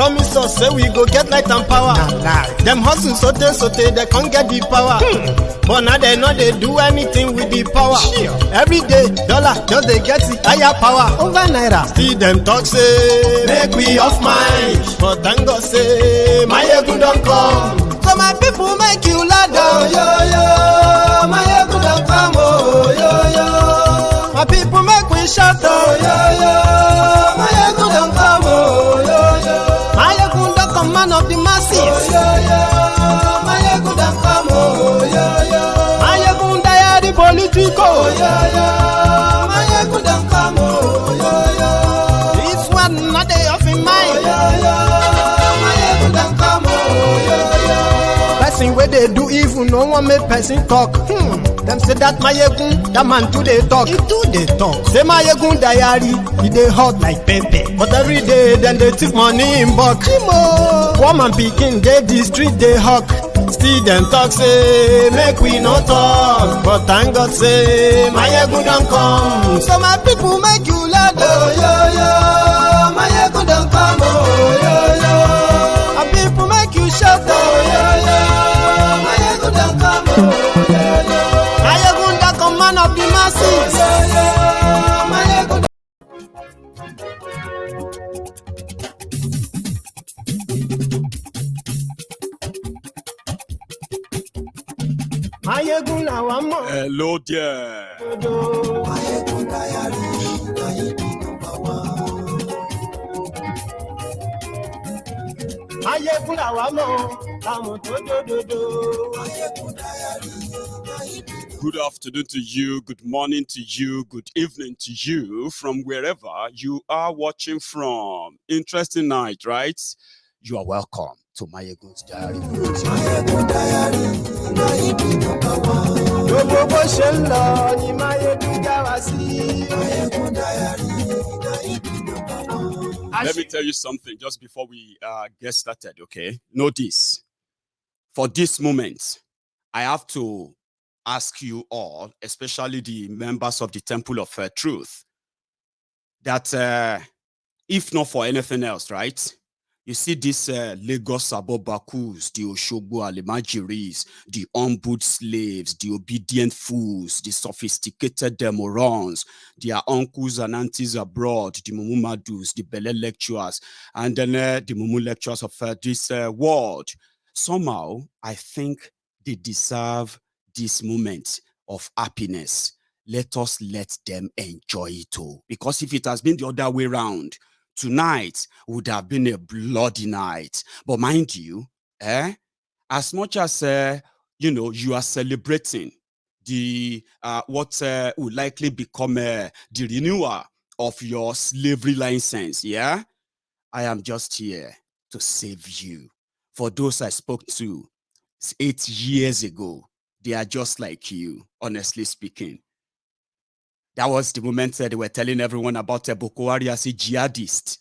Promise us say we go get light and power. Them hustle so they can't get the power. But now they know they do anything with the power. Every day, dollar just they get the higher power. Over naira. See them talk say make we off mind. But thank God say my ego don't come. So my people make you ladder. Oh, yo yo, my ego don't come. Oh yo yo, my people make we shout. Oh yo yo, my ego don't come. Oh yo yo. Man of the masses. Oh, yeah, yeah. My good and come. Oh, yeah, yeah. My good diary politico. Oh, yeah, yeah. My good and come. Oh, yeah, yeah. This one not day off in mind. Oh, yeah, yeah. My good and come. Oh, yeah, yeah. Person where they do evil, no one make person talk. Them say that Mayegun, that man too they talk. He too they talk. Say Mayegun diary, he they hot like pepper. But every day then they take money in bulk. Woman picking, they the street they hawk. Still them talk say make we no talk. But thank God say Mayegun don't come. So my people make you laugh. Oh yo yo, Mayegun don't come. Oh yo yo, my people make you shout. Oh yo yo, Mayegun don't come. Oh yo yo. Man of the masses. Hello there. Good afternoon to you, good morning to you, good evening to you from wherever you are watching from. Interesting night, right? You are welcome to Mayegun's Diary. Let me tell you something just before we get started, okay? Know this. For this moment, I have to ask you all, especially the members of the Temple of Truth, that if not for anything else, right? You see this Lagos Abobakus, the Oshogbo Alimajiris, the humbled slaves, the obedient fools, the sophisticated demorons, their uncles and aunties abroad, the Mumumadus, the Bele lecturers, and then the Mumu lecturers of this world. Somehow, I think they deserve this moment of happiness. Let us let them enjoy it all. Because if it has been the other way around, tonight would have been a bloody night. But mind you, as much as you are celebrating the what will likely become the renewal of your slavery license, yeah, I am just here to save you. For those I spoke to 8 years ago, they are just like you, honestly speaking. That was the moment they were telling everyone about Boko Haram as a jihadist,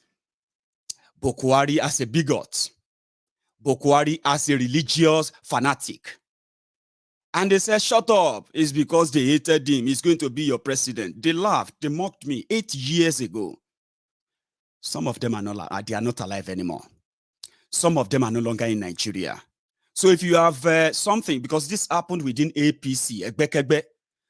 Boko Haram as a bigot, Boko Haram as a religious fanatic. And they said, shut up. It's because they hated him. He's going to be your president. They laughed. They mocked me 8 years ago. Some of them are not alive anymore. Some of them are no longer in Nigeria. So if you have something, because this happened within APC,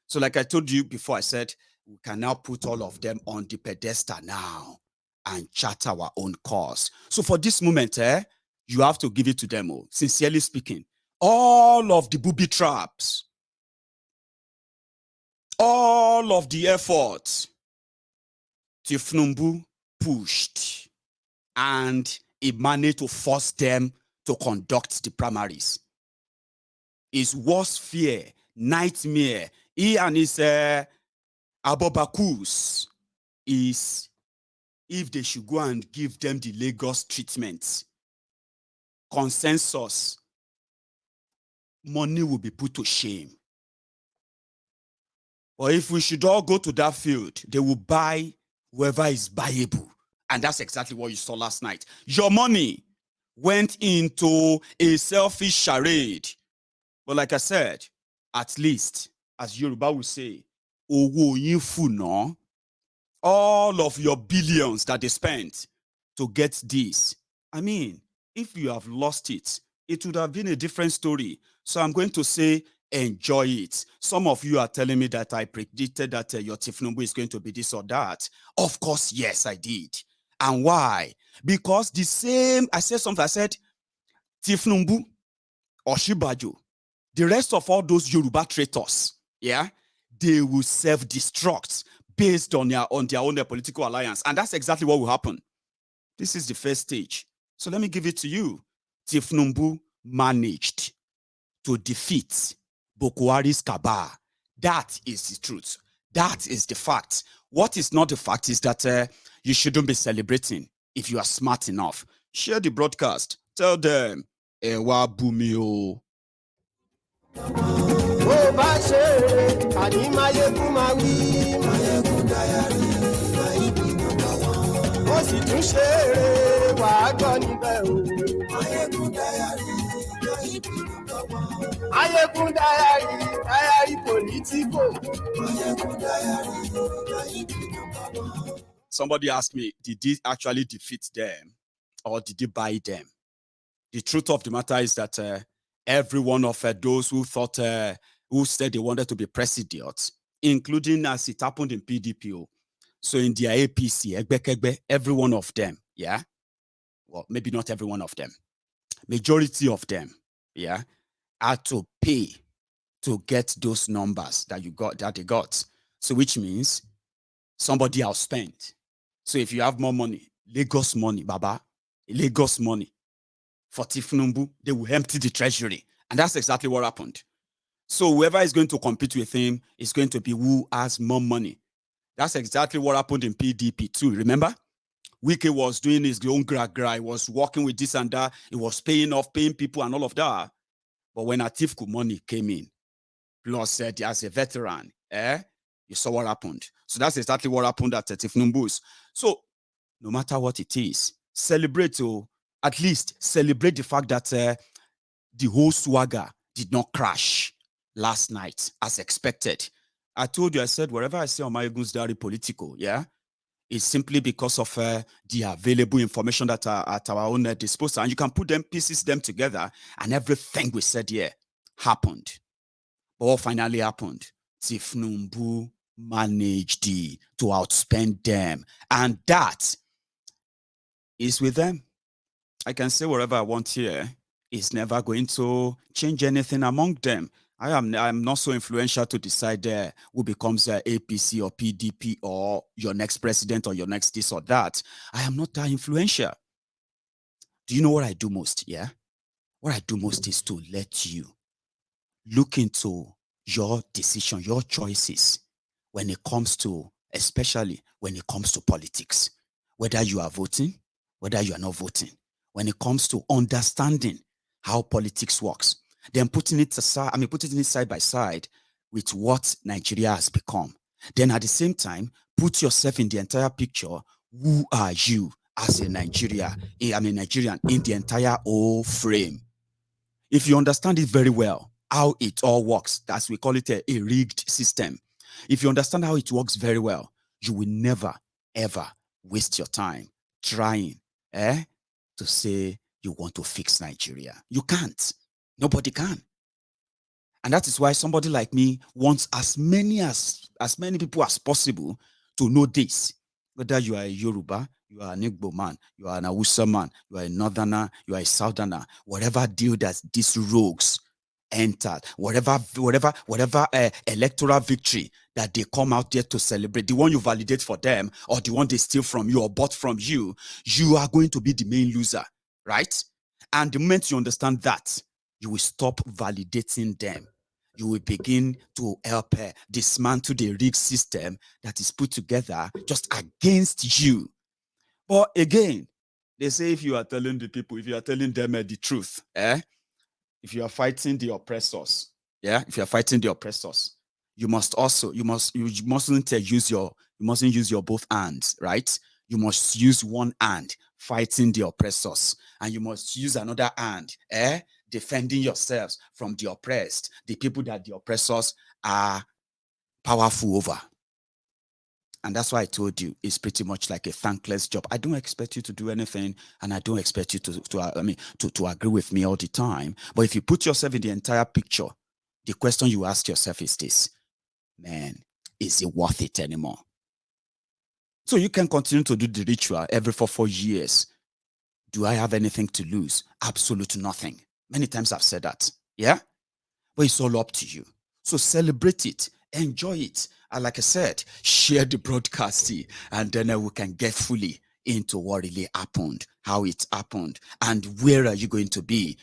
so like I told you before, I said, we can now put all of them on the pedestal now and chart our own course. So for this moment, you have to give it to them, sincerely speaking. All of the booby traps, all of the efforts Tinubu pushed, and it managed to force them to conduct the primaries. His worst fear, nightmare, he and his Abobakus, is if they should go and give them the Lagos treatment, consensus, money will be put to shame. Or if we should all go to that field, they will buy whoever is buyable. And that's exactly what you saw last night. Your money went into a selfish charade. But like I said, at least, as Yoruba will say, owo yin funa, all of your billions that they spent to get this, I mean, if you have lost it, it would have been a different story. So I'm going to say, enjoy it. Some of you are telling me that I predicted that your Tinubu is going to be this or that. Of course, yes, I did. And why? Because the same, I said something, I said, Tinubu, Oshibajo, the rest of all those Yoruba traitors, yeah, they will self-destruct based on their own political alliance. And that's exactly what will happen. This is the first stage. So let me give it to you. Tinubu managed to defeat Boko Haram's cabal. That is the truth. That is the fact. What is not the fact is that you shouldn't be celebrating if you are smart enough. Share the broadcast. Tell them, Ewa Bumio. Bó bá ṣe eré, àní máyégún máa wí. Máyégún dáyàrí, máyégún nọ́mbà wán. Ó sì tún ṣe eré, wàá gbọ́ níbẹ̀ o. Máyégún dáyàrí, máyégún nọ́mbà wán. Máyégún dáyàrí, dáyàrí pòlítíkò. Máyégún dáyàrí, máyégún nọ́mbà wán. Somebody asked me, did he actually defeat them or did he buy them? The truth of the matter is that every one of those who thought, who said they wanted to be president, including as it happened in PDP, so in their APC, every one of them, yeah, well, maybe not every one of them, majority of them, yeah, had to pay to get those numbers that they got. So which means somebody outspent. So if you have more money, Lagos money, Baba, Lagos money, for Tinubu, they will empty the treasury. And that's exactly what happened. So whoever is going to compete with him is going to be who has more money. That's exactly what happened in PDP too. Remember? Wike was doing his own gra-gra. He was working with this and that. He was paying people and all of that. But when Atiku money came in, plus said as a veteran, you saw what happened. So that's exactly what happened at Tinubu's. So no matter what it is, celebrate, at least celebrate the fact that the whole swagger did not crash last night as expected. I told you, I said, wherever I see Omayegun's diary political, yeah, it's simply because of the available information that are at our own disposal. And you can put pieces them together, and everything we said here happened. But what finally happened? Tinubu managed to outspend them. And that is with them. I can say whatever I want here. It's never going to change anything among them. I'm not so influential to decide who becomes APC or PDP or your next president or your next this or that. I am not that influential. Do you know what I do most? Yeah. What I do most is to let you look into your decision, your choices when it comes to, especially when it comes to politics, whether you are voting, whether you are not voting. When it comes to understanding how politics works, then putting it side by side with what Nigeria has become. Then at the same time, put yourself in the entire picture. Who are you as a Nigerian in the entire whole frame? If you understand it very well, how it all works, as we call it a rigged system. If you understand how it works very well, you will never, ever waste your time trying to say you want to fix Nigeria. You can't. Nobody can. And that is why somebody like me wants as many people as possible to know this. Whether you are a Yoruba, you are an Igbo man, you are an Hausa man, you are a Northerner, you are a Southerner, whatever deal that these rogues entered, whatever electoral victory that they come out there to celebrate, the one you validate for them or the one they steal from you or bought from you, you are going to be the main loser, right? And the moment you understand that, you will stop validating them. You will begin to help dismantle the rigged system that is put together just against you. But again, they say if you are telling the people, if you are telling them the truth, if you are fighting the oppressors, if you are fighting the oppressors, you mustn't use your both hands, right? You must use one hand fighting the oppressors, and you must use another hand, defending yourselves from the oppressed, the people that the oppressors are powerful over. And that's why I told you it's pretty much like a thankless job. I don't expect you to do anything, and I don't expect you to agree with me all the time. But if you put yourself in the entire picture, the question you ask yourself is this: man, is it worth it anymore? So you can continue to do the ritual every 4 years. Do I have anything to lose? Absolutely nothing. Many times I've said that. Yeah? But it's all up to you. So celebrate it, enjoy it. And like I said, share the broadcast, and then we can get fully into what really happened, how it happened, and where are you going to be?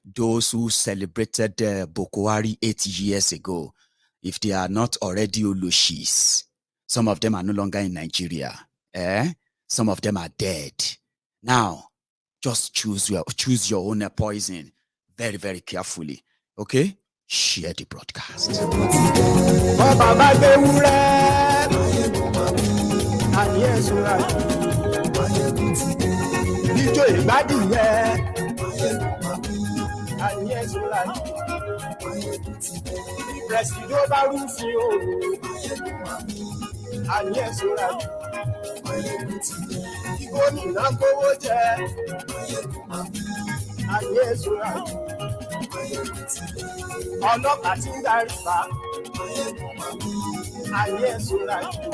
Those who celebrated Bokwari 8 years ago, if they are not already Oloshis, some of them are no longer in Nigeria. Some of them are dead. Now, just choose your own poison very, very carefully. Okay? Share the broadcast. Ọlọ́pàá tí ń darí pa ayé ìṣúra jù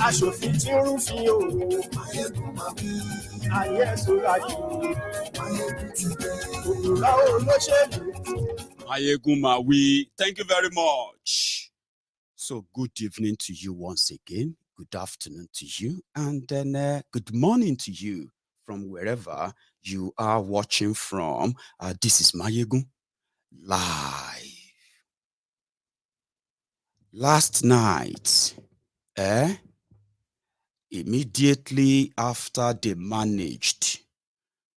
aṣòfin tí ń rúfin òwò ayé ìṣúra jù òwúrọ̀ olóṣèlú. Ayegumawi, thank you very much. So good evening to you once again. Good afternoon to you, and then good morning to you from wherever you are watching from. This is Mayegun live. Last night, immediately after they managed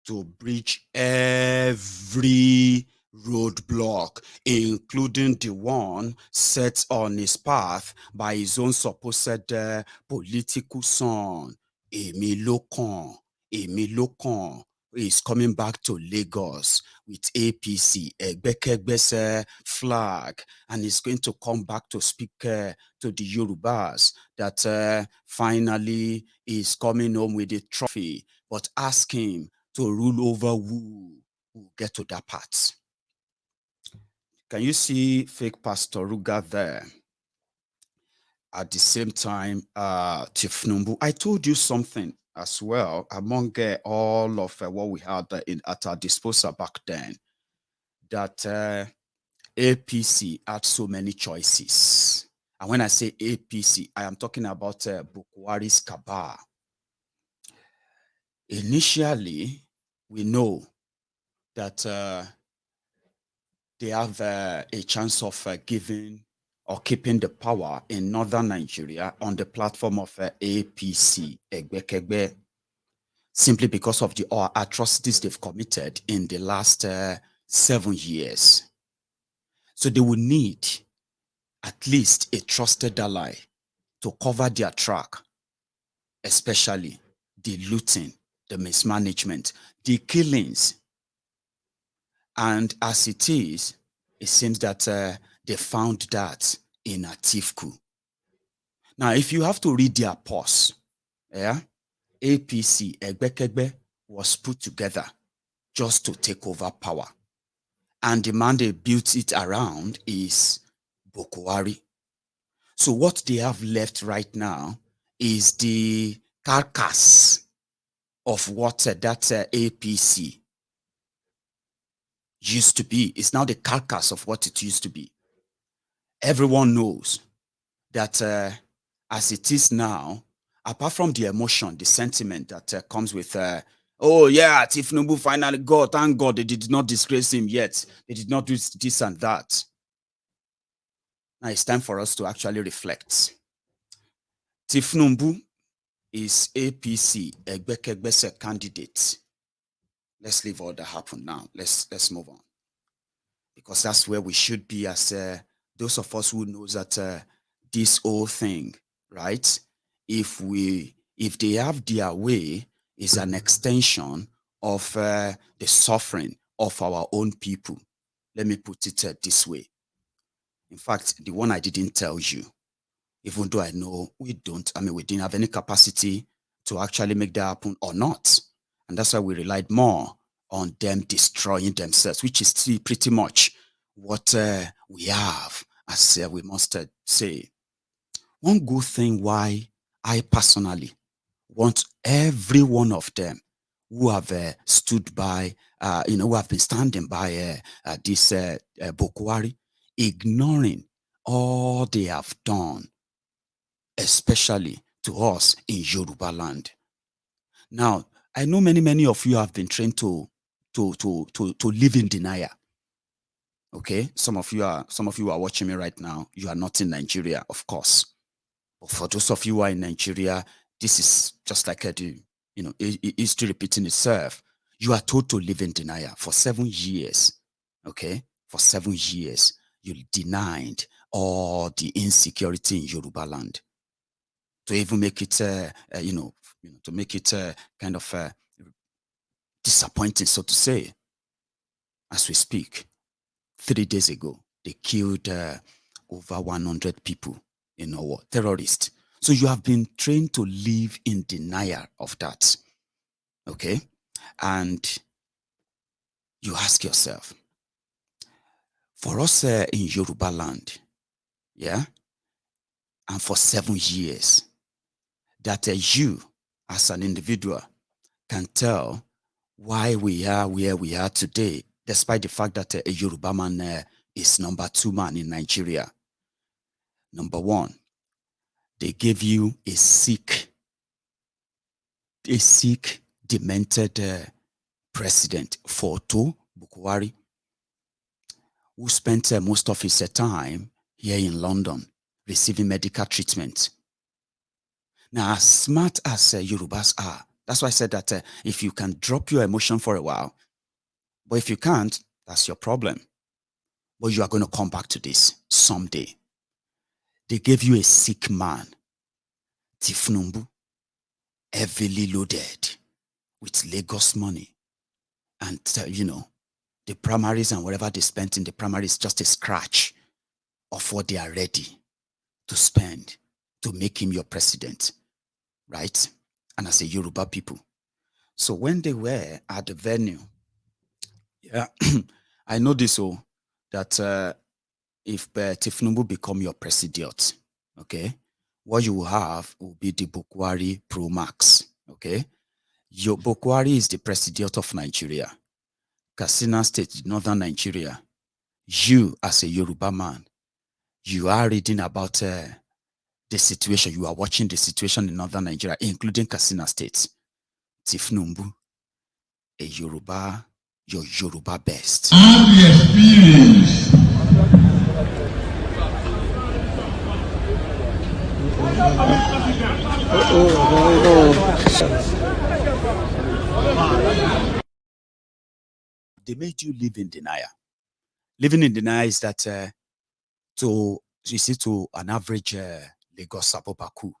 to breach every roadblock, including the one set on his path by his own supposed political son, Emi Lokan, is coming back to Lagos with APC, Egbekegbe's flag, and is going to come back to speak to the Yorubas that finally is coming home with a trophy, but ask him to rule over who will get to that part. Can you see fake Pastor Ruga there? At the same time, Tinubu, I told you something as well among all of what we had at our disposal back then, that APC had so many choices. And when I say APC, I am talking about Bukwari's cabal. Initially, we know that they have a chance of giving or keeping the power in northern Nigeria on the platform of APC, Egbekegbe, simply because of the atrocities they've committed in the last 7 years. So they will need at least a trusted ally to cover their track, especially the looting, the mismanagement, the killings. And as it seems that they found that in Atifku. Now, if you have to read their posts, APC, Egbekegbe, was put together just to take over power. And the man they built it around is Bokwari. So what they have left right now is the carcass of what that APC used to be. It's now the carcass of what it used to be. Everyone knows that as it is now, apart from the emotion, the sentiment that comes with, oh yeah, Tinubu finally got, thank God they did not disgrace him yet. They did not do this and that. Now it's time for us to actually reflect. Tinubu is APC, Egbekegbe's candidate. Let's leave all that happen now. Let's move on. Because that's where we should be as those of us who knows that this whole thing, right? If they have their way, is an extension of the suffering of our own people. Let me put it this way. In fact, the one I didn't tell you, even though I know we didn't have any capacity to actually make that happen or not. And that's why we relied more on them destroying themselves, which is still pretty much what we have, as we must say. One good thing why I personally want every one of them who have stood by, who have been standing by this Bokwari, ignoring all they have done, especially to us in Yoruba land. Now, I know many of you have been trained to live in denial. Okay, some of you are watching me right now. You are not in Nigeria, of course. But for those of you who are in Nigeria, this is just like history repeating itself. You are told to live in denial for 7 years. Okay, for 7 years, you denied all the insecurity in Yoruba land. To even make it, to make it kind of disappointing, so to say. As we speak, 3 days ago, they killed over 100 people in our war, terrorists. So you have been trained to live in denial of that. Okay? And you ask yourself, for us in Yoruba land, yeah, and for 7 years, that you as an individual can tell why we are where we are today, despite the fact that a Yoruba man is number 2 man in Nigeria. Number 1, they gave you a sick, demented president, Forto Bukwari, who spent most of his time here in London receiving medical treatment. Now, as smart as Yorubas are, that's why I said that if you can drop your emotion for a while, but if you can't, that's your problem. But you are going to come back to this someday. They gave you a sick man, Tinubu, heavily loaded with Lagos money. And, the primaries and whatever they spent in the primaries is just a scratch of what they are ready to spend to make him your president, right? And as a Yoruba people. So when they were at the venue, yeah, I know this, that if Tinubu become your president, okay, what you will have will be the Bukwari Pro Max, okay? Your Bukwari is the president of Nigeria. Katsina State, northern Nigeria. You, as a Yoruba man, you are reading about the situation. You are watching the situation in northern Nigeria, including Katsina State. Tinubu, a Yoruba, your Yoruba best. They made you live in denial. Living in denial is that to an average Lagos Sabobaku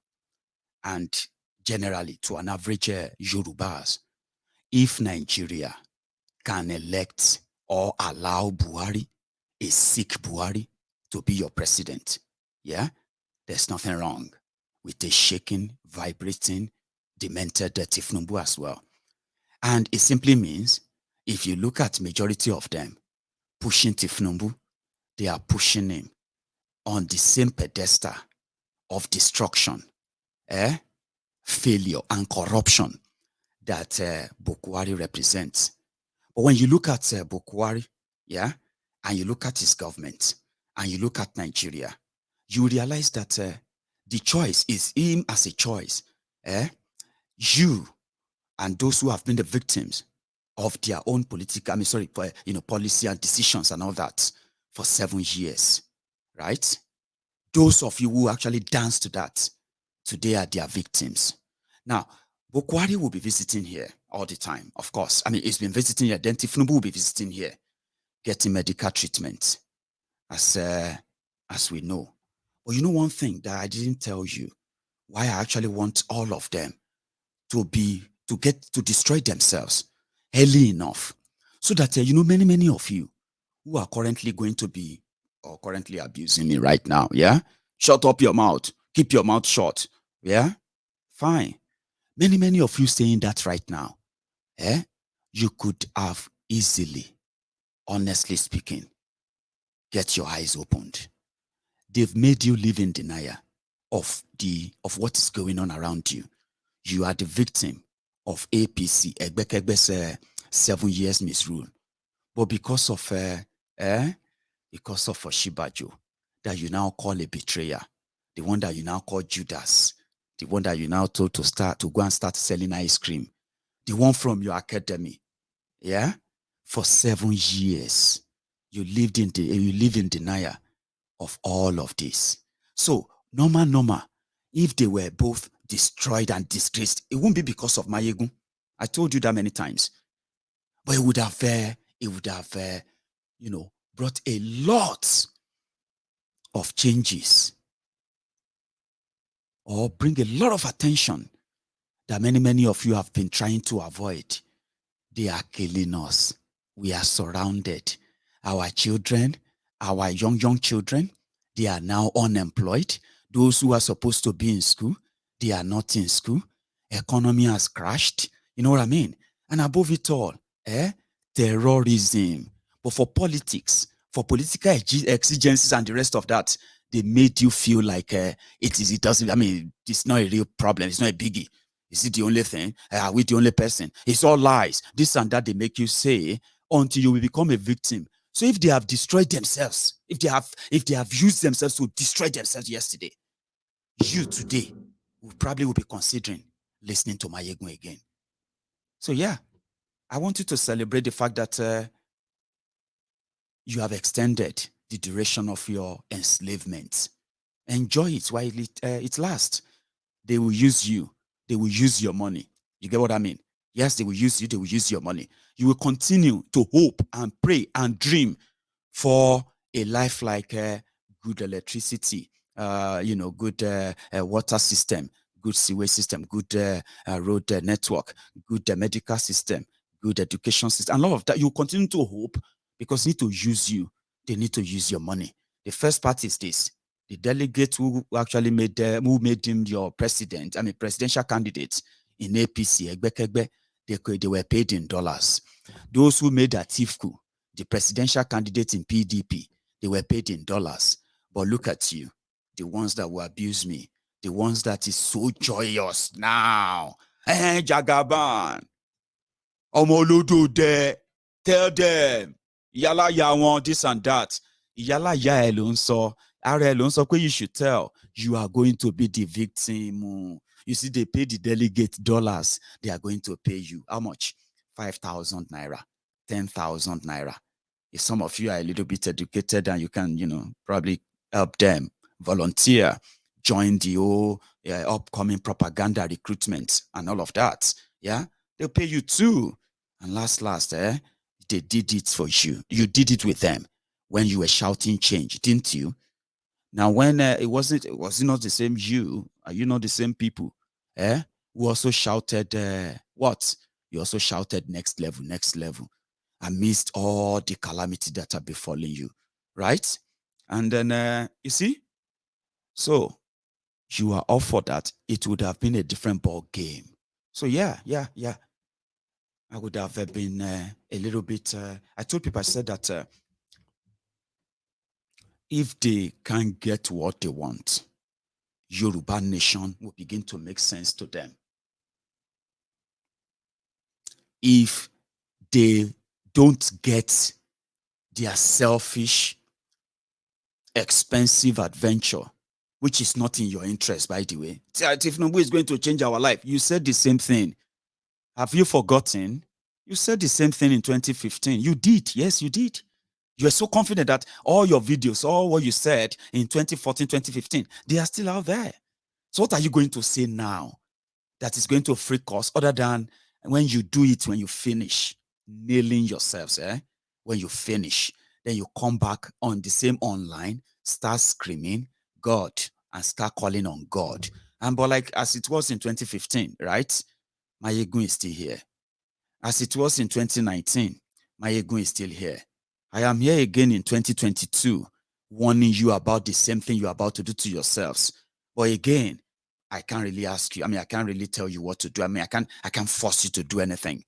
and generally to an average Yorubas, if Nigeria can elect or allow Buhari, a sick Buhari, to be your president, yeah, there's nothing wrong with a shaking, vibrating, demented Tinubu as well. And it simply means, if you look at majority of them pushing Tinubu, they are pushing him on the same pedestal of destruction, failure, and corruption that Bukwari represents. But when you look at Bukwari, yeah, and you look at his government, and you look at Nigeria, you realize that the choice is him as a choice. You and those who have been the victims of their own political, policy and decisions and all that for 7 years, right? Those of you who actually danced to that, today are their victims. Now, Bukwari will be visiting here all the time, of course. He's been visiting here. Then Tinubu will be visiting here, getting medical treatment, as we know. But you know one thing that I didn't tell you, why I actually want all of them to destroy themselves early enough, so that many of you who are currently going to be or currently abusing me right now, yeah, shut up your mouth. Keep your mouth shut. Yeah? Fine. Many of you saying that right now. You could have easily, honestly speaking, get your eyes opened. They've made you live in denial of what is going on around you. You are the victim of APC, Egbekegbe's 7 years misrule. But because of Oshibajo, that you now call a betrayer, the one that you now call Judas, the one that you now told to go and start selling ice cream, the one from your academy, yeah, for 7 years, you live in denial of all of this. So normal, if they were both destroyed and disgraced, it won't be because of Mayegun. I told you that many times, but it would have brought a lot of changes or bring a lot of attention that many of you have been trying to avoid. They are killing us. We are surrounded. Our children, our young children, they are now unemployed. Those who are supposed to be in school, they are not in school. Economy has crashed. You know what I mean? And above it all, terrorism. But for politics, for political exigencies and the rest of that, they made you feel like it's not a real problem. It's not a biggie. Is it the only thing? Are we the only person? It's all lies. This and that they make you say until you will become a victim. So if they have destroyed themselves, if they have used themselves to destroy themselves yesterday, you today will be considering listening to Mayegun again. So yeah, I want you to celebrate the fact that you have extended the duration of your enslavement. Enjoy it while it lasts. They will use you. They will use your money. You get what I mean? Yes, they will use you. They will use your money. You will continue to hope and pray and dream for a life like good electricity, good water system, good sewage system, good road network, good medical system, good education system, and all of that. You continue to hope because they need to use you. They need to use your money. The first part is this. The delegate who actually made him your presidential candidate in APC, they were paid in dollars. Those who made Atiku the presidential candidate in PDP, they were paid in dollars. But look at you, the ones that will abuse me, the ones that is so joyous now. Hey, Jagaban, Omoludude, tell them, Yala Yawon, this and that. Yala Ya Elonso, Are Elonso, you should tell, you are going to be the victim. You see, they pay the delegate dollars. They are going to pay you. How much? 5,000 naira, 10,000 naira. If some of you are a little bit educated and you can, probably help them, volunteer, join the whole upcoming propaganda recruitment and all of that. Yeah, they'll pay you too. And last, they did it for you. You did it with them when you were shouting change, didn't you? Now, when was it not the same you? Are you not the same people? Who also shouted what? You also shouted next level, amidst all the calamity that are befalling you, right? And then you see, so you are all for that. It would have been a different ball game. So yeah. I would have been a little bit. I told people, I said that if they can't get what they want, Yoruba nation will begin to make sense to them. If they don't get their selfish, expensive adventure, which is not in your interest, by the way. Tinubu is going to change our life. You said the same thing. Have you forgotten? You said the same thing in 2015. You did. Yes, you did. You are so confident that all your videos, all what you said in 2014, 2015, they are still out there. So what are you going to say now that is going to freak us other than when you do it, when you finish nailing yourselves, when you finish, then you come back on the same online, start screaming God and start calling on God. But like as it was in 2015, right? Mayegun is still here. As it was in 2019, Mayegun is still here. I am here again in 2022, warning you about the same thing you're about to do to yourselves. But again, I can't really ask you. I mean, I can't really tell you what to do. I mean, I can't force you to do anything.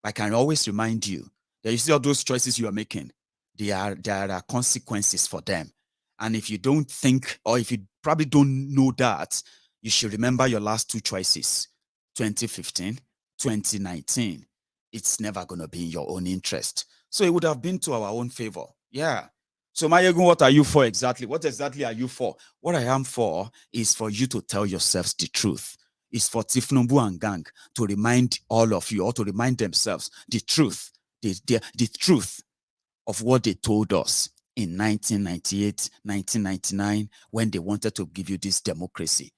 I can always remind you that you see all those choices you are making, there are consequences for them. And if you don't think, or if you probably don't know that, you should remember your last two choices, 2015, 2019. It's never going to be in your own interest. So it would have been to our own favor. Yeah. So Mayegun, what are you for exactly? What exactly are you for? What I am for is for you to tell yourselves the truth. It's for Tinubu and gang to remind all of you, or to remind themselves the truth, the truth of what they told us in 1998, 1999, when they wanted to give you this democracy.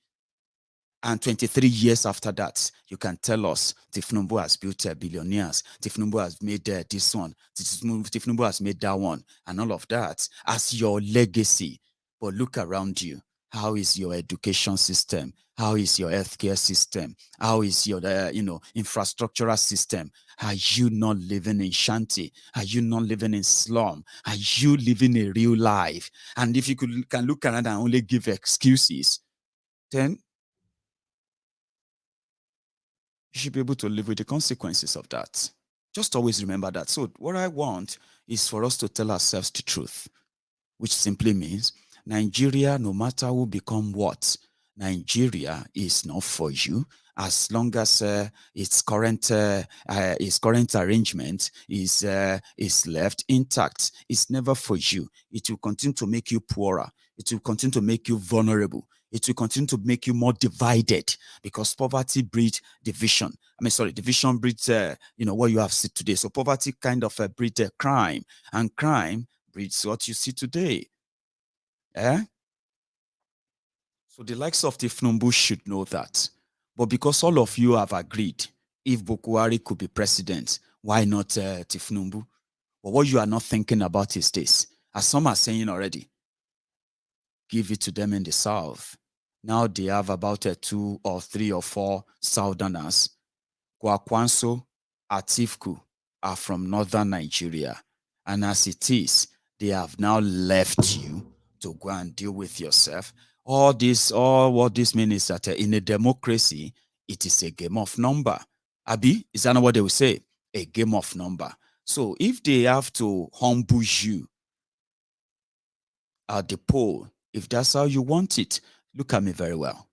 And 23 years after that, you can tell us Tinubu has built billionaires, Tinubu has made this one, Tinubu has made that one, and all of that as your legacy. But look around you. How is your education system? How is your healthcare system? How is your infrastructural system? Are you not living in shanty? Are you not living in slum? Are you living a real life? And if you can look around and only give excuses, then you should be able to live with the consequences of that. Just always remember that. So what I want is for us to tell ourselves the truth, which simply means Nigeria, no matter who become what, Nigeria is not for you as long as its current arrangement is left intact. It's never for you. It will continue to make you poorer. It will continue to make you vulnerable. It will continue to make you more divided, because poverty breeds division. Division breeds what you have seen today. So poverty kind of breeds crime, and crime breeds what you see today. So the likes of Tinubu should know that. But because all of you have agreed, if Buhari could be president, why not Tinubu? But what you are not thinking about is this. As some are saying already, give it to them in the south. Now they have about 2 or 3 or 4 southerners. Kwakwanso, Atifku are from northern Nigeria. And as it is, they have now left you to go and deal with yourself. All what this means is that in a democracy, it is a game of number. Abi, is that not what they will say? A game of number. So if they have to humble you at the poll, if that's how you want it, look at me very well.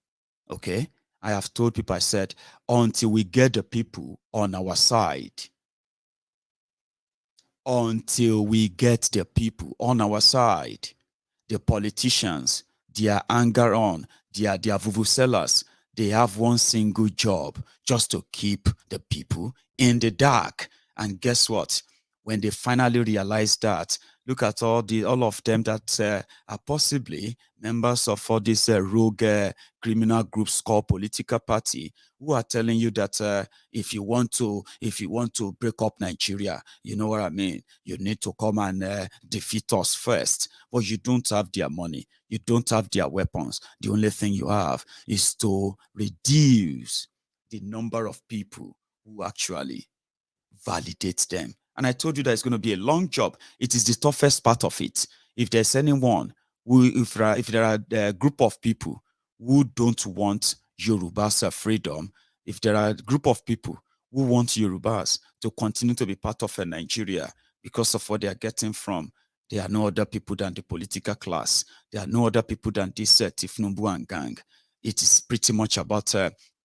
Okay? I have told people, I said, until we get the people on our side, until we get the people on our side, the politicians, their anger on, their vuvuzelas, they have one single job, just to keep the people in the dark. And guess what? When they finally realize that, look at all of them that are possibly members of all these rogue criminal groups called political party, who are telling you that if you want to break up Nigeria, you know what I mean, you need to come and defeat us first. But you don't have their money, you don't have their weapons. The only thing you have is to reduce the number of people who actually validate them. And I told you that it's going to be a long job. It is the toughest part of it. If there's anyone if there are a group of people who don't want Yoruba's freedom, if there are a group of people who want Yorubas to continue to be part of Nigeria because of what they are getting from, there are no other people than the political class. There are no other people than this Tinubu and gang. It is pretty much about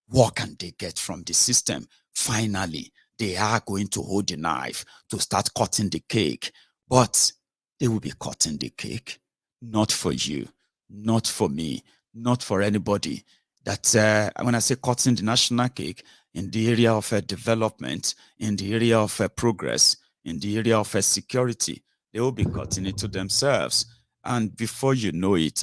what can they get from the system. Finally, they are going to hold the knife to start cutting the cake, but they will be cutting the cake, not for you, not for me, not for anybody. That when I say cutting the national cake, in the area of development, in the area of progress, in the area of security, they will be cutting it to themselves. And before you know it,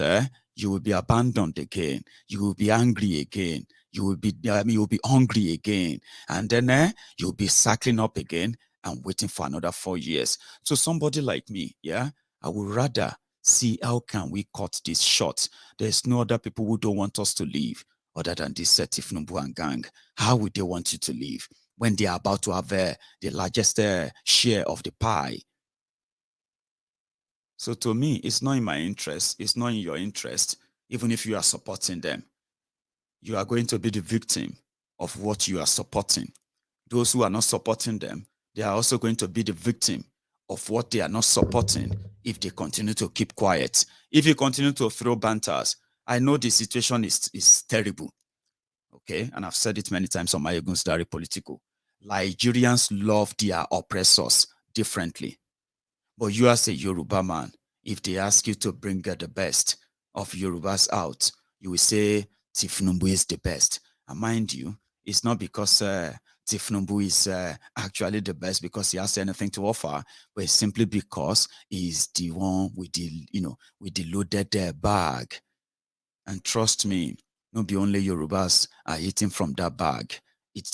you will be abandoned again. You will be angry again. You will be hungry again. And then you'll be cycling up again and waiting for another 4 years. So somebody like me, yeah, I would rather see how can we cut this short. There's no other people who don't want us to leave other than this Tinubu and gang. How would they want you to leave when they are about to have the largest share of the pie? So to me, it's not in my interest. It's not in your interest even if you are supporting them, you are going to be the victim of what you are supporting. Those who are not supporting them, they are also going to be the victim of what they are not supporting if they continue to keep quiet. If you continue to throw banters, I know the situation is terrible. Okay, and I've said it many times on my Egun's Diary Political. Nigerians love their oppressors differently. But you as a Yoruba man, if they ask you to bring the best of Yorubas out, you will say Tinubu is the best. And mind you, it's not because Tinubu is actually the best because he has anything to offer, but it's simply because he's the one with the, with the loaded bag. And trust me, not be only Yorubas are eating from that bag. It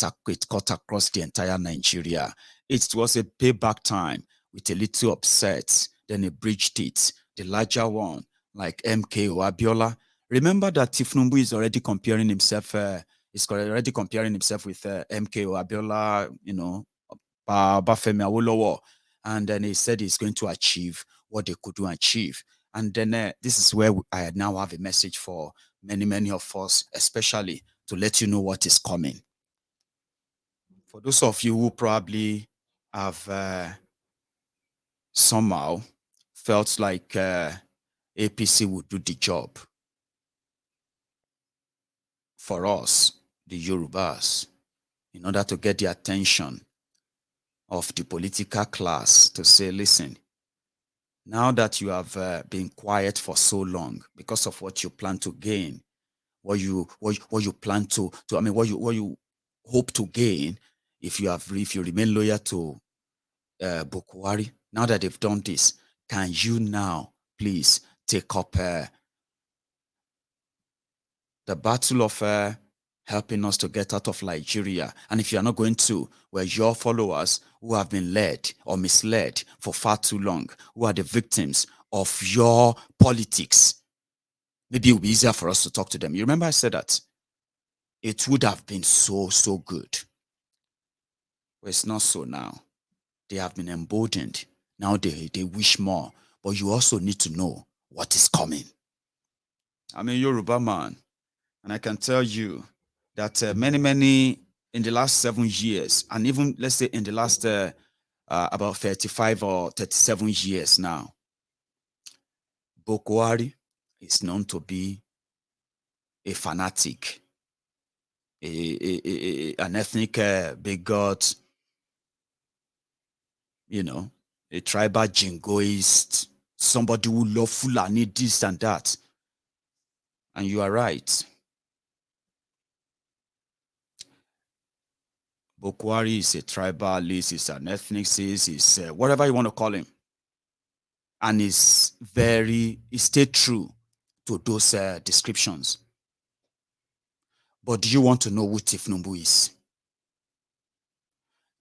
cut across the entire Nigeria. It was a payback time with a little upset, then he bridged it. The larger one, like MKO Abiola. Remember that Tinubu is already comparing himself, with MKO Abiola, Bafemi Awolowo, and then he said he's going to achieve what they couldn't achieve. And then this is where I now have a message for many of us, especially to let you know what is coming. For those of you who probably have somehow felt like APC would do the job for us, the Yorubas, in order to get the attention of the political class to say, listen, now that you have been quiet for so long because of what you plan to gain, what you plan to what you hope to gain if you remain loyal to Bukwari, now that they've done this, can you now please take up the battle of helping us to get out of Nigeria? And if you are not going to, well, your followers who have been led or misled for far too long, who are the victims of your politics, maybe it will be easier for us to talk to them. You remember I said that it would have been so good. Well, it's not so now. They have been emboldened. Now they wish more. But you also need to know what is coming. I'm a Yoruba man, and I can tell you that many in the last 7 years, and even let's say in the last about 35 or 37 years now, Bukwari is known to be a fanatic, an ethnic bigot, a tribal jingoist, somebody who love Fulani, this and that. And you are right. Bukwari is a tribalist, he's an ethnicist, he's whatever you want to call him. And he stayed true to those descriptions. But do you want to know who Tinubu is?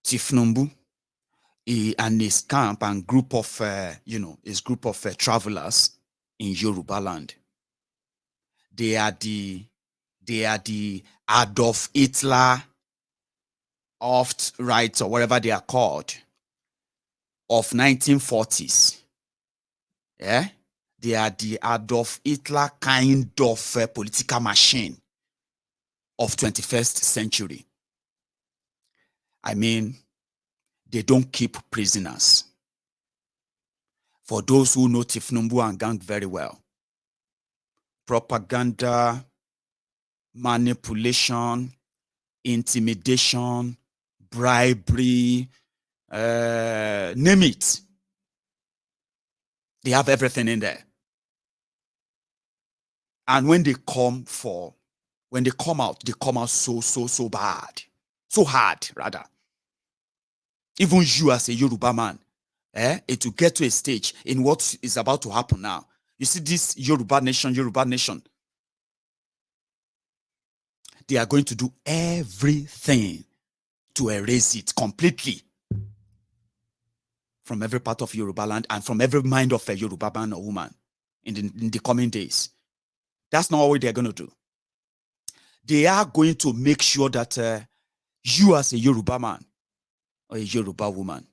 Tinubu and his camp and group of, his group of travelers in Yoruba land. They are the Adolf Hitler, alt-right or whatever they are called, of 1940s. Yeah? They are the Adolf Hitler kind of political machine of 21st century. I mean, they don't keep prisoners. For those who know Tinubu and gang very well, propaganda, manipulation, intimidation, bribery, name it. They have everything in there. And when they come out, they come out so bad. So hard, rather. Even you as a Yoruba man, it will get to a stage in what is about to happen now. You see this Yoruba nation, they are going to do everything to erase it completely from every part of Yoruba land and from every mind of a Yoruba man or woman in the coming days. That's not what they're going to do. They are going to make sure that you as a Yoruba man or a Yoruba woman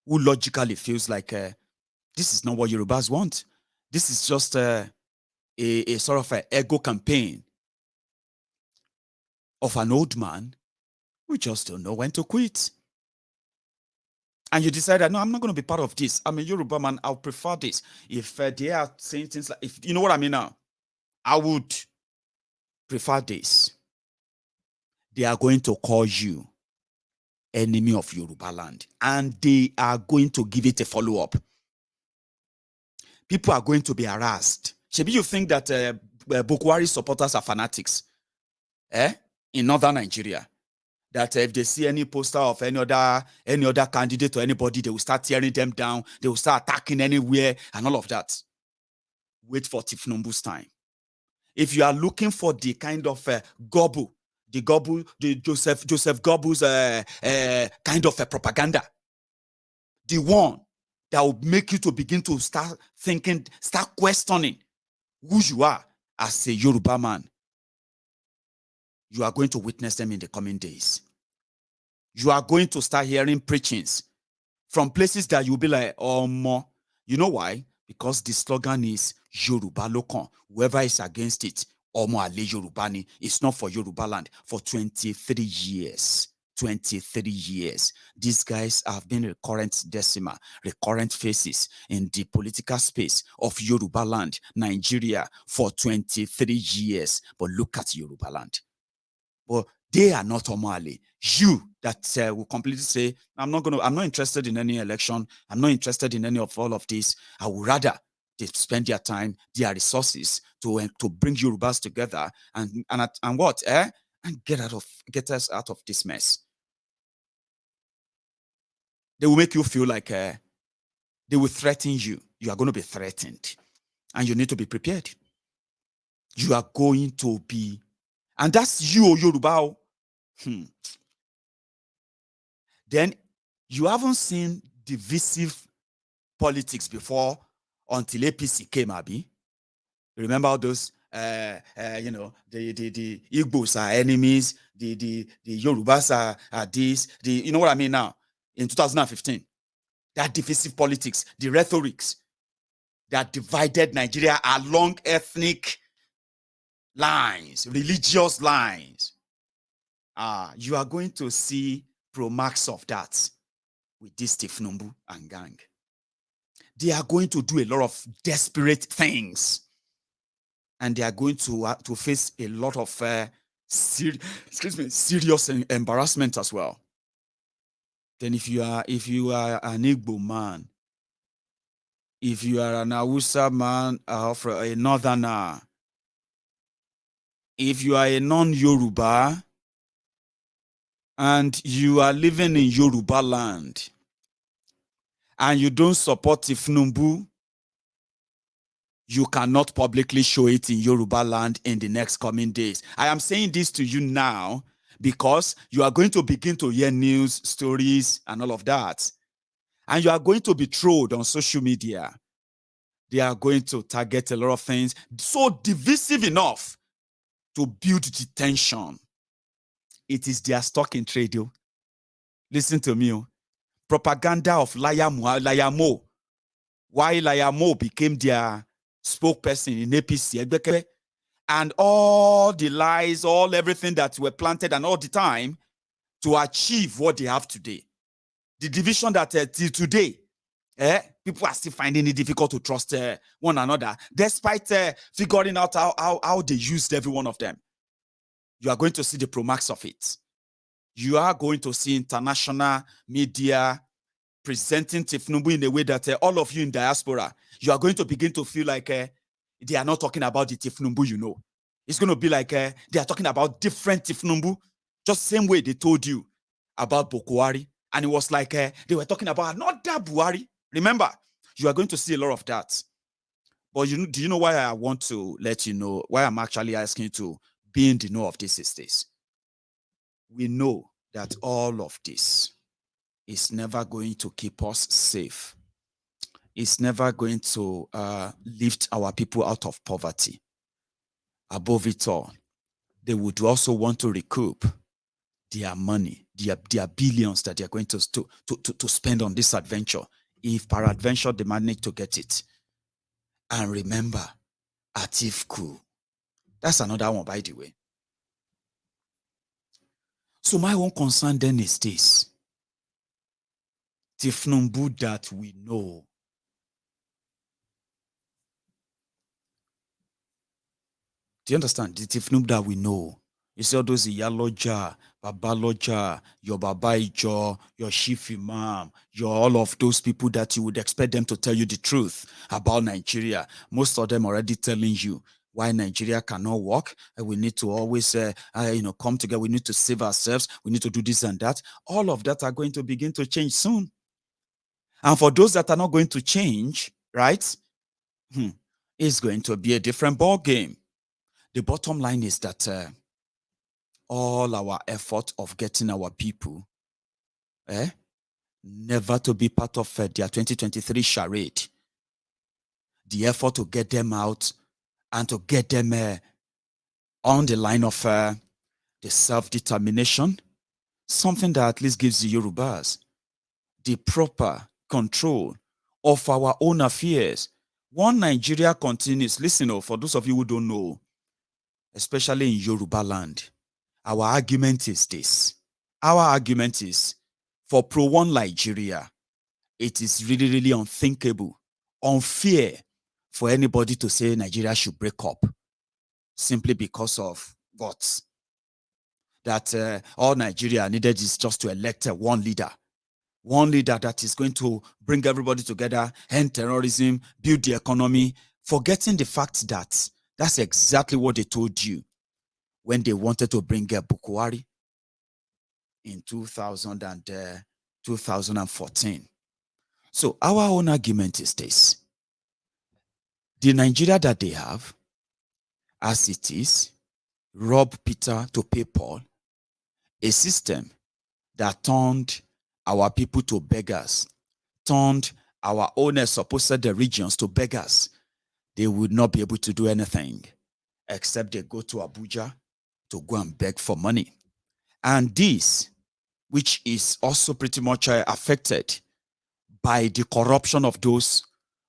who logically feels like this is not what Yorubas want. This is just a sort of an ego campaign of an old man who just don't know when to quit. And you decided, no, I'm not going to be part of this. I'm a Yoruba man. I'll prefer this. If they are saying things like, if you know what I mean now, I would prefer this. They are going to call you enemy of Yoruba land, and they are going to give it a follow-up. People are going to be harassed. Maybe you think that Bukwari supporters are fanatics in northern Nigeria, that if they see any poster of any other candidate or anybody, they will start tearing them down, they will start attacking anywhere and all of that. Wait for Tinubu's time. If you are looking for the kind of the Joseph Goebbels kind of propaganda, the one that will make you to begin to start thinking, start questioning who you are as a Yoruba man, you are going to witness them in the coming days. You are going to start hearing preachings from places that you'll be like, oh, more. You know why? Because the slogan is Yoruba Lokon. Whoever is against it, Omo Ale Yorubani. It's not for Yoruba land. For 23 years. 23 years. These guys have been recurrent decima, recurrent faces in the political space of Yoruba land, Nigeria, for 23 years. But look at Yoruba land. But they are not Omo Ale. You that will completely say, I'm not interested in any election. I'm not interested in any of all of this. I would rather they spend their time, their resources to bring Yorubas together and what? And get us out of this mess. They will make you feel like they will threaten you. You are going to be threatened. And you need to be prepared. You are going to be, and that's you, Yoruba. Then you haven't seen divisive politics before until APC came, Abi. Remember all those, the Igbos are enemies, the Yorubas are this, you know what I mean now? In 2015, that divisive politics, the rhetorics that divided Nigeria along ethnic lines, religious lines. You are going to see pro-marks of that with this Tinubu and gang. They are going to do a lot of desperate things. And they are going to face a lot of serious embarrassment as well. Then if you are an Igbo man, if you are an Hausa man or a northerner, if you are a non-Yoruba and you are living in Yoruba land and you don't support Tinubu, you cannot publicly show it in Yoruba land in the next coming days. I am saying this to you now because you are going to begin to hear news, stories, and all of that. And you are going to be trolled on social media. They are going to target a lot of things so divisive enough to build the tension. It is their stock in trade. Listen to me. Propaganda of Liar Mo. Why Liar Mo became their spokesperson in APC, and all the lies, everything that were planted and all the time to achieve what they have today. The division that till today, people are still finding it difficult to trust one another, despite figuring out how they used every one of them. You are going to see the pro-marks of it. You are going to see international media presenting Tinubu in a way that all of you in diaspora, you are going to begin to feel like they are not talking about the Tinubu you know. It's going to be like they are talking about different Tinubu, just same way they told you about Bukwari. And it was like they were talking about another Buhari. Remember, you are going to see a lot of that. But do you know why I want to let you know, why I'm actually asking you to be in the know of this is this? We know that all of this is never going to keep us safe. It's never going to lift our people out of poverty. Above it all, they would also want to recoup their money, their billions that they're going to spend on this adventure, if peradventure they manage to get it. And remember, Atifku. That's another one, by the way. So my own concern then is this. Tinubu that we know. Do you understand? The Tinubu that we know. You see all those Iyaloja, Babaloja, your Babaijo, your Chief Imam, your all of those people that you would expect them to tell you the truth about Nigeria. Most of them already telling you why Nigeria cannot work. We need to always, come together. We need to save ourselves. We need to do this and that. All of that are going to begin to change soon. And for those that are not going to change, right, it's going to be a different ball game. The bottom line is that all our effort of getting our people never to be part of their 2023 charade, the effort to get them out and to get them on the line of the self-determination, something that at least gives the Yorubas the proper control of our own affairs. One Nigeria continues. Listen, for those of you who don't know, especially in Yoruba land, our argument is this. Our argument is for pro-one Nigeria, it is really, really unthinkable, unfair for anybody to say Nigeria should break up simply because of what? That all Nigeria needed is just to elect one leader that is going to bring everybody together, end terrorism, build the economy, forgetting the fact that that's exactly what they told you when they wanted to bring Bukwari in 2014. So our own argument is this. The Nigeria that they have, as it is, rob Peter to pay Paul, a system that turned our people to beggars, turned our own supposed regions to beggars. They would not be able to do anything except they go to Abuja to go and beg for money. And this, which is also pretty much affected by the corruption of those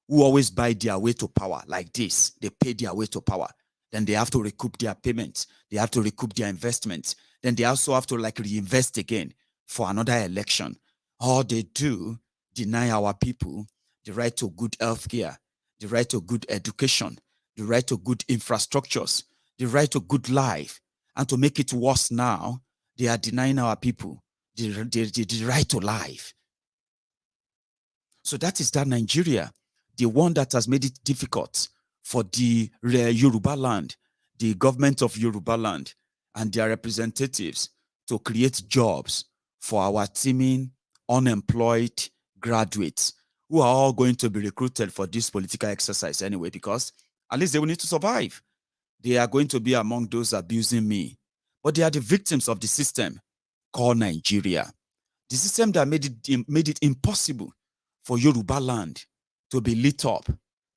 who always buy their way to power like this. They pay their way to power. Then they have to recoup their payments. They have to recoup their investments. Then they also have to reinvest again for another election. All they do, deny our people the right to good healthcare, the right to good education, the right to good infrastructures, the right to good life. And to make it worse now, they are denying our people the right to life. So that is that Nigeria, the one that has made it difficult for the Yoruba land, the government of Yoruba land and their representatives to create jobs for our teeming, unemployed graduates who are all going to be recruited for this political exercise anyway, because at least they will need to survive. They are going to be among those abusing me. But they are the victims of the system called Nigeria. The system that made it impossible for Yoruba land to be lit up,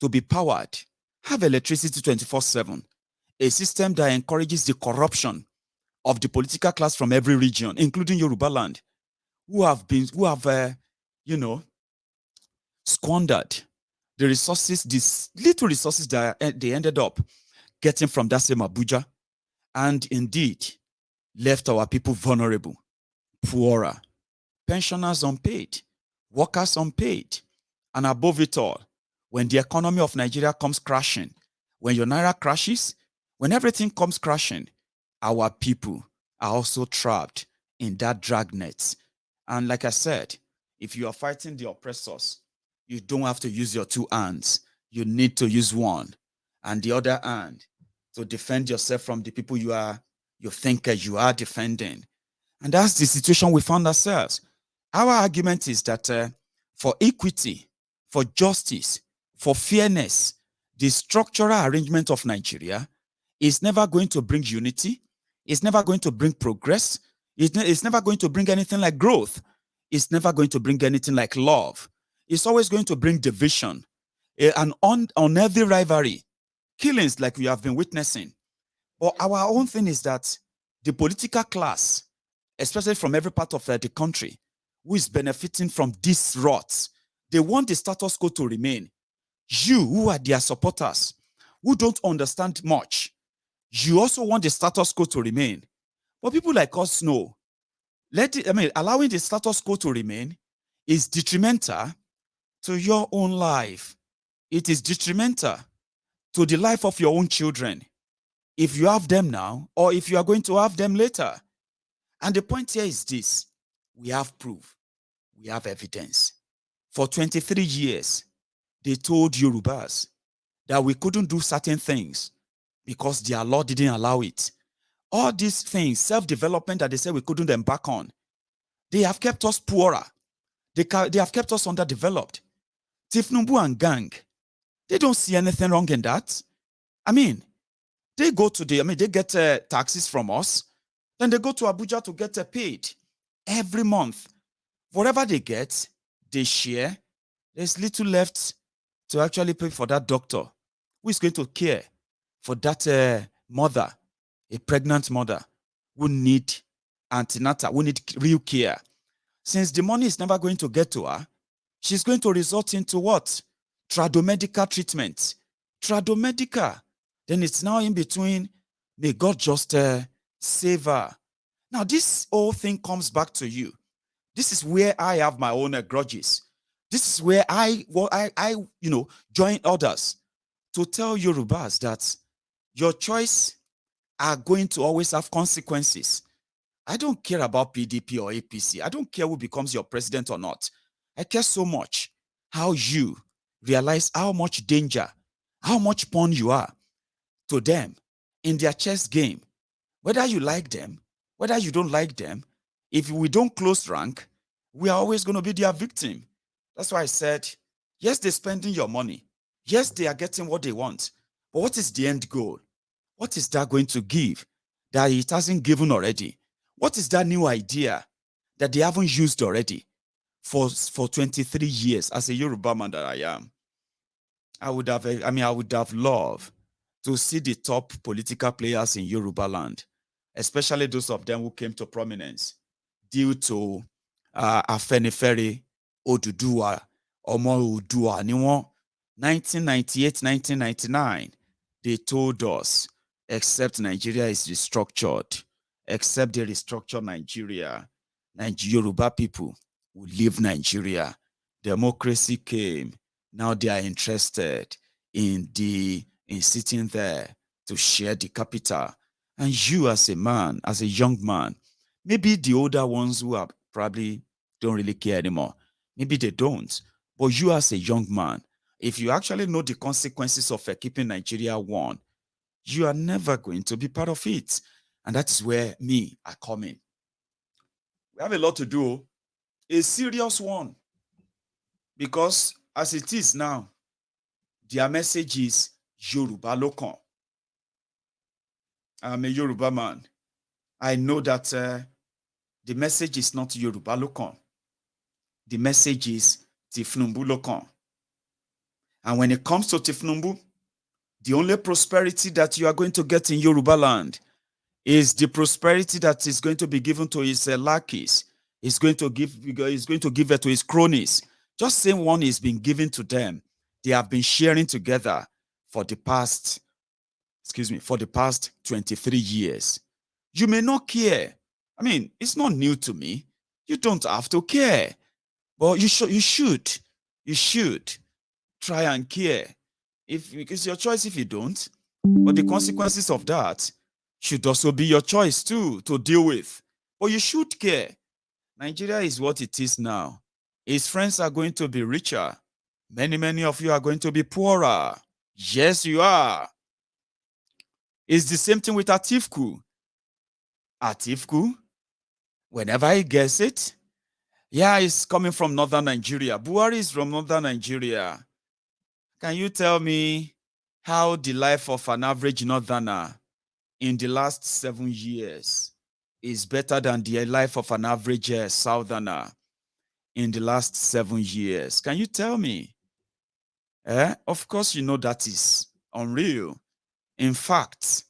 to be powered, have electricity 24/7. A system that encourages the corruption of the political class from every region, including Yoruba land, who have squandered the resources, these little resources that they ended up getting from that same Abuja, and indeed left our people vulnerable, poorer, pensioners unpaid, workers unpaid, and above it all, when the economy of Nigeria comes crashing, when your Naira crashes, when everything comes crashing, our people are also trapped in that dragnet. And like I said, if you are fighting the oppressors, you don't have to use your two hands. You need to use one and the other hand to defend yourself from the people you think you are defending. And that's the situation we found ourselves. Our argument is that for equity, for justice, for fairness, the structural arrangement of Nigeria is never going to bring unity. It's never going to bring progress. It's never going to bring anything like growth. It's never going to bring anything like love. It's always going to bring division, an unhealthy rivalry, killings like we have been witnessing. But our own thing is that the political class, especially from every part of the country, who is benefiting from these rots, they want the status quo to remain. You, who are their supporters, who don't understand much. You also want the status quo to remain. But people like us know, allowing the status quo to remain is detrimental to your own life. It is detrimental to the life of your own children, if you have them now or if you are going to have them later. And the point here is this: we have proof, we have evidence. For 23 years, they told Yorubas that we couldn't do certain things because their law didn't allow it. All these things, self-development that they said we couldn't embark on, they have kept us poorer. They have kept us underdeveloped. Tinubu and gang, they don't see anything wrong in that. I mean, they go to they get taxes from us, then they go to Abuja to get paid every month. Whatever they get, they share. There's little left to actually pay for that doctor who is going to care for that mother, a pregnant mother who need antenatal, who need real care. Since the money is never going to get to her, she's going to resort into what? Tradomedical treatment. Tradomedical. Then it's now in between. May God just save her. Now, this whole thing comes back to you. This is where I have my own grudges. This is where I join others to tell Yorubas that your choice are going to always have consequences. I don't care about PDP or APC. I don't care who becomes your president or not. I care so much how you realize how much danger, how much pawn you are to them in their chess game. Whether you like them, whether you don't like them, if we don't close rank, we are always going to be their victim. That's why I said, yes, they're spending your money. Yes, they are getting what they want. But what is the end goal? What is that going to give that it hasn't given already? What is that new idea that they haven't used already for 23 years? As a Yoruba man that I am, I would have loved to see the top political players in Yoruba land, especially those of them who came to prominence due to Afenifere, Oduduwa, Omo Oduduwa, 1998, 1999. They told us, except Nigeria is restructured, except they restructure Nigeria, Yoruba people will leave Nigeria. Democracy came. Now they are interested in sitting there to share the capital. And you as a man, as a young man, maybe the older ones who are probably don't really care anymore, maybe they don't. But you as a young man, if you actually know the consequences of keeping Nigeria one, you are never going to be part of it. And that's where I come in. We have a lot to do, a serious one. Because as it is now, their message is Yoruba Lokan. I'm a Yoruba man. I know that the message is not Yoruba Lokan. The message is Tinubu Lokan. And when it comes to Tinubu, the only prosperity that you are going to get in Yoruba land is the prosperity that is going to be given to his lackeys. He's going to give it to his cronies. Just same one is being given to them. They have been sharing together for the past 23 years. You may not care. I mean, it's not new to me. You don't have to care. But you should try and care. It's your choice if you don't. But the consequences of that should also be your choice too to deal with. But you should care. Nigeria is what it is now. His friends are going to be richer. Many of you are going to be poorer. Yes, you are. It's the same thing with Atiku. Atiku, whenever he gets it, he's coming from northern Nigeria. Buhari is from northern Nigeria. Can you tell me how the life of an average northerner in the last 7 years is better than the life of an average southerner in the last 7 years? Can you tell me? Of course, you know that is unreal. In fact,